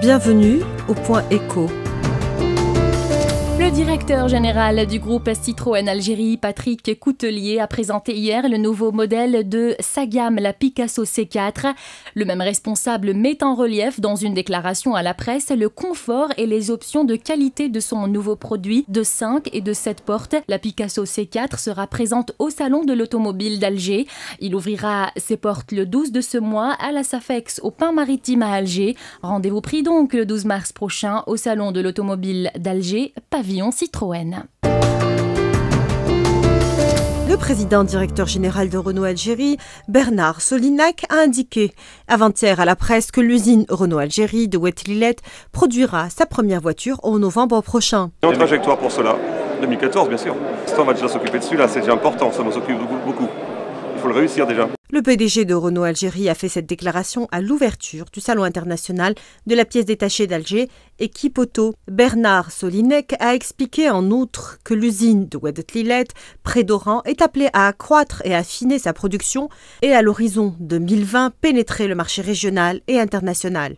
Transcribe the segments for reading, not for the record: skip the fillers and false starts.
Bienvenue au Point Éco. Le directeur général du groupe Citroën Algérie, Patrick Coutelier, a présenté hier le nouveau modèle de sa gamme, la Picasso C4. Le même responsable met en relief dans une déclaration à la presse le confort et les options de qualité de son nouveau produit de 5 et de 7 portes. La Picasso C4 sera présente au Salon de l'Automobile d'Alger. Il ouvrira ses portes le 12 de ce mois à la Safex au Pin Maritime à Alger. Rendez-vous pris donc le 12 mars prochain au Salon de l'Automobile d'Alger, pavillon Citroën. Le président directeur général de Renault Algérie, Bernard Solinac, a indiqué avant-hier à la presse que l'usine Renault Algérie de Oued-Tlilet produira sa première voiture en novembre prochain. Il y a une trajectoire pour cela, 2014 bien sûr. On va déjà s'occuper de celui-là, c'est déjà important, ça nous occupe beaucoup. Il faut le réussir déjà. Le PDG de Renault Algérie a fait cette déclaration à l'ouverture du Salon international de la pièce détachée d'Alger, Équipe Auto. Bernard Solinac a expliqué en outre que l'usine de Oued-Tlilet, près d'Oran, est appelée à accroître et affiner sa production et à l'horizon 2020 pénétrer le marché régional et international.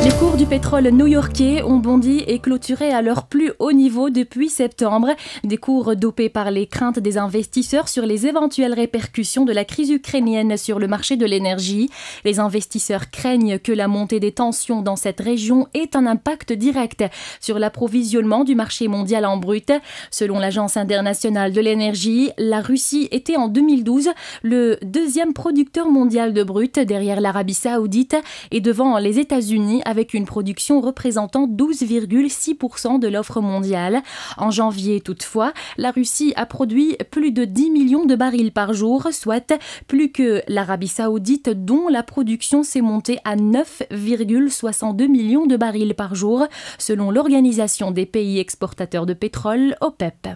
Les cours du pétrole new-yorkais ont bondi et clôturé à leur plus haut niveau depuis septembre. Des cours dopés par les craintes des investisseurs sur les éventuelles répercussions de la crise ukrainienne sur le marché de l'énergie. Les investisseurs craignent que la montée des tensions dans cette région ait un impact direct sur l'approvisionnement du marché mondial en brut. Selon l'Agence internationale de l'énergie, la Russie était en 2012 le deuxième producteur mondial de brut derrière l'Arabie saoudite et devant les États-Unis avec une production représentant 12,6% de l'offre mondiale. En janvier, toutefois, la Russie a produit plus de 10 millions de barils par jour, soit plus que l'Arabie saoudite, dont la production s'est montée à 9,62 millions de barils par jour, selon l'Organisation des pays exportateurs de pétrole, OPEP.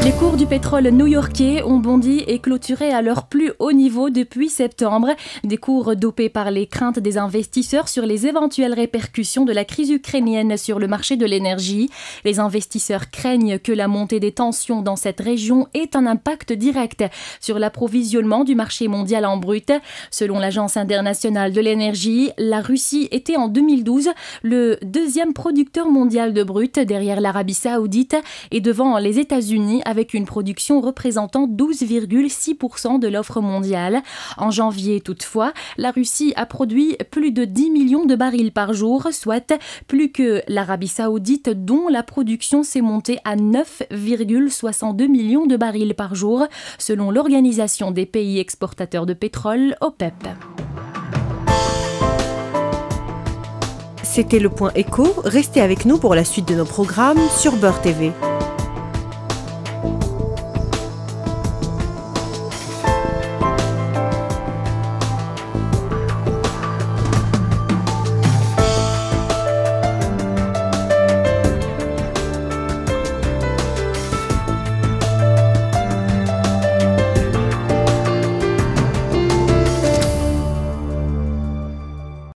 Les cours du pétrole new-yorkais ont bondi et clôturé à leur plus haut niveau depuis septembre. Des cours dopés par les craintes des investisseurs sur les éventuelles répercussions de la crise ukrainienne sur le marché de l'énergie. Les investisseurs craignent que la montée des tensions dans cette région ait un impact direct sur l'approvisionnement du marché mondial en brut. Selon l'Agence internationale de l'énergie, la Russie était en 2012 le deuxième producteur mondial de brut derrière l'Arabie saoudite et devant les États-Unis avec une production représentant 12,6% de l'offre mondiale. En janvier, toutefois, la Russie a produit plus de 10 millions de barils par jour, soit plus que l'Arabie saoudite, dont la production s'est montée à 9,62 millions de barils par jour, selon l'Organisation des pays exportateurs de pétrole, OPEP. C'était le Point Éco. Restez avec nous pour la suite de nos programmes sur Beurre TV.